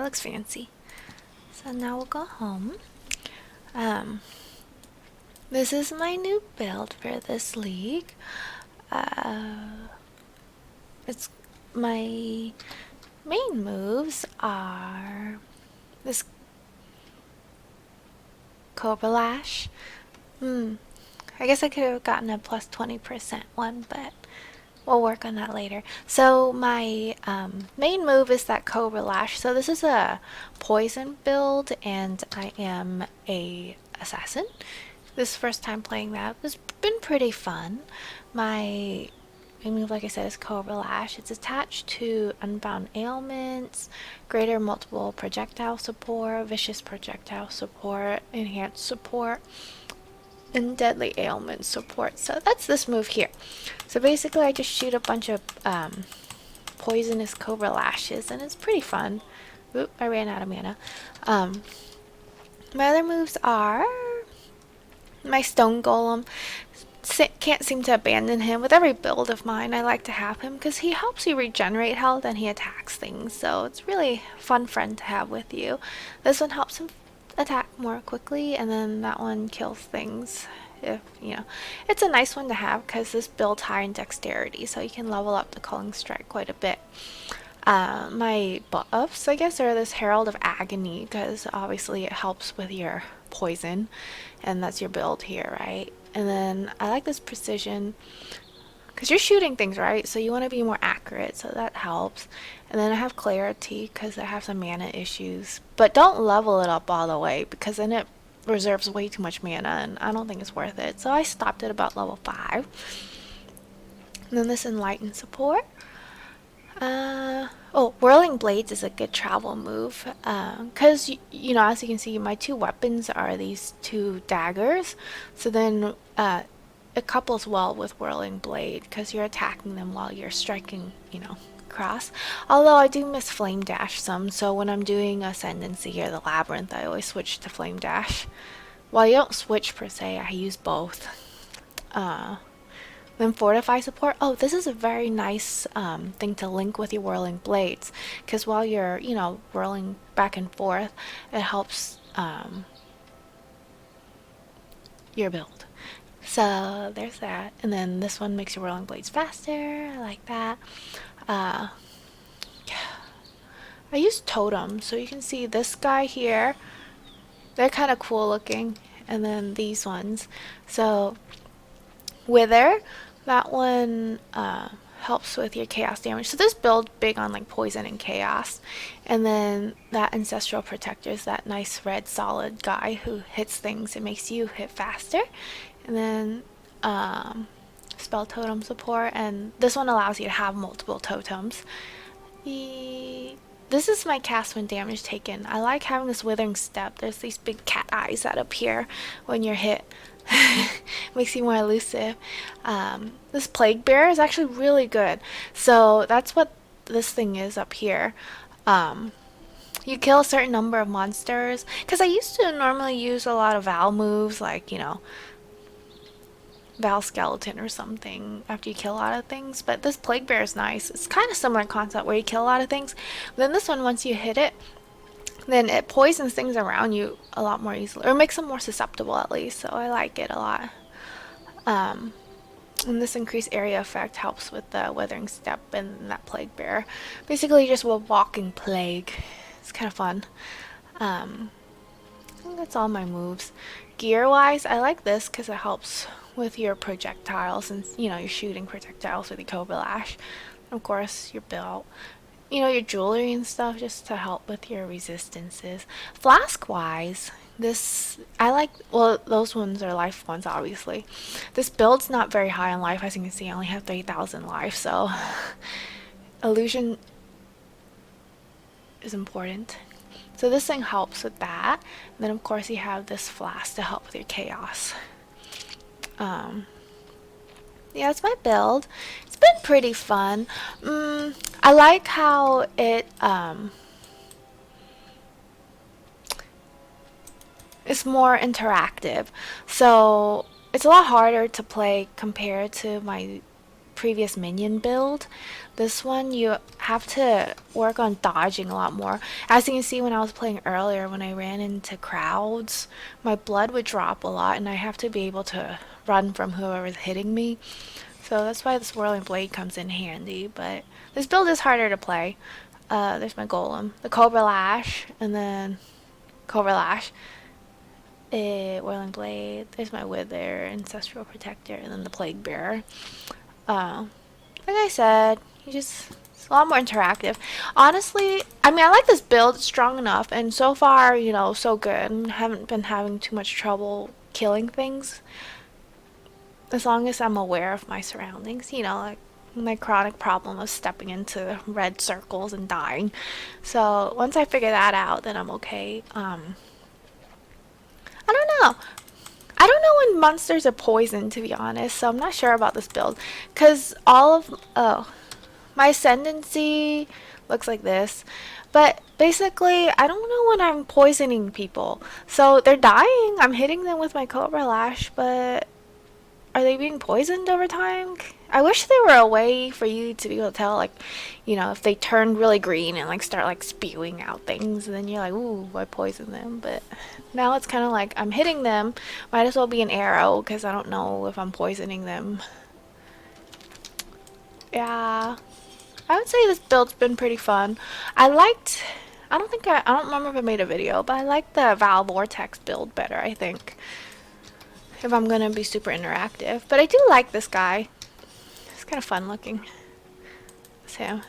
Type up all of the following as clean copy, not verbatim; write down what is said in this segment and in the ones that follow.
looks fancy. So now we'll go home. Um, this is my new build for this league. It's my main moves are this Cobra Lash. I guess I could have gotten a plus 20% one, but we'll work on that later. So my main move is that Cobra Lash. So this is a poison build, and I am a assassin. This first time playing that. It's been pretty fun. My move, like I said, is Cobra Lash. It's attached to Unbound Ailments, Greater Multiple Projectile Support, Vicious Projectile Support, Enhanced Support, and Deadly Ailment Support. So that's this move here. So basically I just shoot a bunch of poisonous Cobra Lashes, and it's pretty fun. Oop, I ran out of mana. My other moves are my Stone Golem. Can't seem to abandon him. With every build of mine, I like to have him because he helps you regenerate health and he attacks things. So it's really a fun friend to have with you. This one helps him attack more quickly, and then that one kills things. If it's a nice one to have because this builds high in dexterity, so you can level up the Culling Strike quite a bit. My buffs, I guess, are this Herald of Agony because obviously it helps with your poison, and that's your build here, right? And then I like this Precision because you're shooting things, right? So you want to be more accurate, so that helps. And then I have Clarity because I have some mana issues, but don't level it up all the way because then it reserves way too much mana, and I don't think it's worth it. So I stopped at about level 5. And then this Enlighten support. Whirling Blades is a good travel move because as you can see, my two weapons are these two daggers, so then it couples well with Whirling Blade because you're attacking them while you're striking across. Although I do miss Flame Dash some, so when I'm doing Ascendancy or the Labyrinth, I always switch to Flame Dash. Well, you don't switch per se, I use both. Then Fortify support. Oh, this is a very nice thing to link with your Whirling Blades, because while you're, whirling back and forth, it helps your build. So there's that. And then this one makes your Whirling Blades faster. I like that. I use Totem, so you can see this guy here. They're kind of cool looking. And then these ones. So Wither, that one helps with your chaos damage. So this build big on like poison and chaos. And then that Ancestral Protector is that nice red solid guy who hits things. It makes you hit faster. And then Spell Totem support, and this one allows you to have multiple totems. This is my cast when damage taken. I like having this Withering Step. There's these big cat eyes that appear when you're hit. Makes you more elusive. This Plague Bearer is actually really good. So that's what this thing is up here. You kill a certain number of monsters. Because I used to normally use a lot of Val moves, like, Val Skeleton or something after you kill a lot of things. But this Plague Bearer is nice. It's kind of similar concept where you kill a lot of things. But then this one, once you hit it, then it poisons things around you a lot more easily, or makes them more susceptible at least, so I like it a lot. And this increased area effect helps with the Withering Step and that Plague Bearer. Basically just a walking plague. It's kind of fun. I think that's all my moves. Gear wise, I like this because it helps with your projectiles, and you're shooting projectiles with your Cobra Lash. Of course, your belt. Your jewelry and stuff, just to help with your resistances. Flask wise, I like, well, those ones are life ones, obviously. This build's not very high on life. As you can see, I only have 3,000 life, so illusion is important. So this thing helps with that. And then of course you have this flask to help with your chaos. Yeah, it's my build. It's been pretty fun. I like how it is more interactive. So it's a lot harder to play compared to my previous minion build. This one you have to work on dodging a lot more. As you can see when I was playing earlier, when I ran into crowds, my blood would drop a lot and I have to be able to run from whoever's hitting me. So that's why this whirling blade comes in handy, but this build is harder to play. There's my golem, the Cobra Lash, and then Cobra Lash. Whirling blade. There's my wither, ancestral protector, and then the plague bearer. Like I said, it's a lot more interactive. Honestly, I mean, I like this build. It's strong enough, and so far, you know, so good. I haven't been having too much trouble killing things. As long as I'm aware of my surroundings, you know, like my chronic problem of stepping into red circles and dying. So once I figure that out, then I'm okay. I don't know. I don't know when monsters are poisoned, to be honest, so I'm not sure about this build. Because my ascendancy looks like this. But basically, I don't know when I'm poisoning people. So they're dying. I'm hitting them with my Cobra Lash, but are they being poisoned over time? I wish there were a way for you to be able to tell, like, you know, if they turn really green and like start like spewing out things, and then you're like, ooh, I poisoned them. But now it's kind of like I'm hitting them. Might as well be an arrow because I don't know if I'm poisoning them. Yeah, I would say this build's been pretty fun. I liked. I don't remember if I made a video, but I like the Val Vortex build better, I think. If I'm gonna be super interactive. But I do like this guy. It's kind of fun looking. It's him.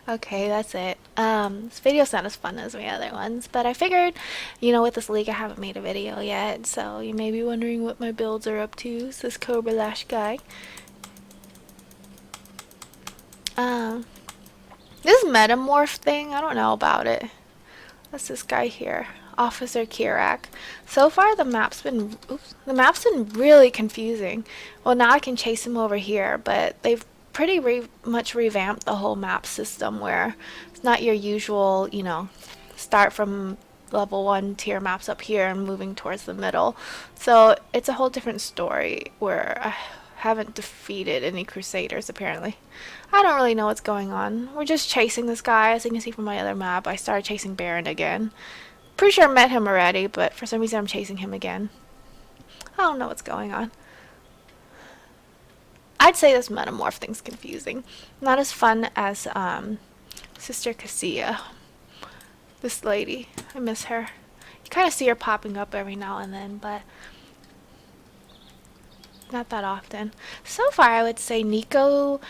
Okay, that's it. This video's not as fun as my other ones, but I figured, you know, with this league I haven't made a video yet, so you may be wondering what my builds are up to. It's this Cobra Lash guy. This metamorph thing, I don't know about it. That's this guy here, Officer Kirak. So far the map's been really confusing. Well, now I can chase him over here, but they've pretty much revamped the whole map system where it's not your usual, you know, start from level 1 tier maps up here and moving towards the middle. So it's a whole different story where I haven't defeated any Crusaders apparently. I don't really know what's going on. We're just chasing this guy. As you can see from my other map, I started chasing Baron again. Pretty sure I met him already, but for some reason I'm chasing him again. I don't know what's going on. I'd say this metamorph thing's confusing. Not as fun as Sister Cassia. This lady. I miss her. You kind of see her popping up every now and then, but not that often. So far I would say Nico,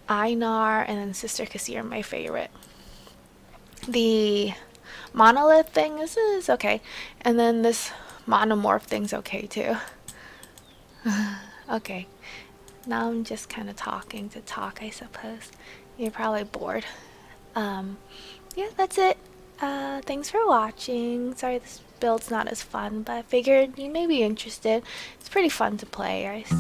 Einar, and then Sister Cassia are my favorite. The monolith thing is okay, and then this monomorph thing's okay too. Okay, now I'm just kind of talking to talk, I suppose. You're probably bored. Yeah, that's it. Thanks for watching. Sorry this build's not as fun, but I figured you may be interested. It's pretty fun to play, I guess.